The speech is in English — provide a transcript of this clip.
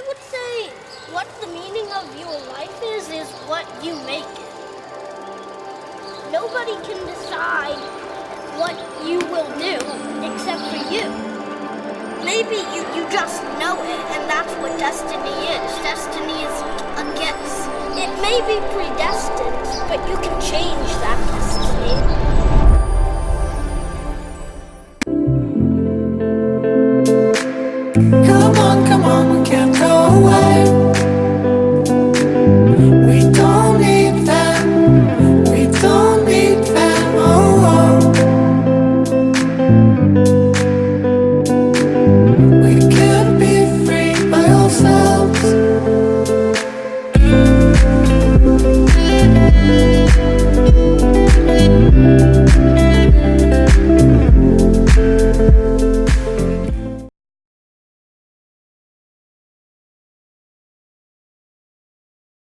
would say what the meaning of your life is what you make it. Nobody can decide what you will do except for you. Maybe you just know it, and that's what destiny is. Destiny is a guess. It may be predestined, but you can change that destiny.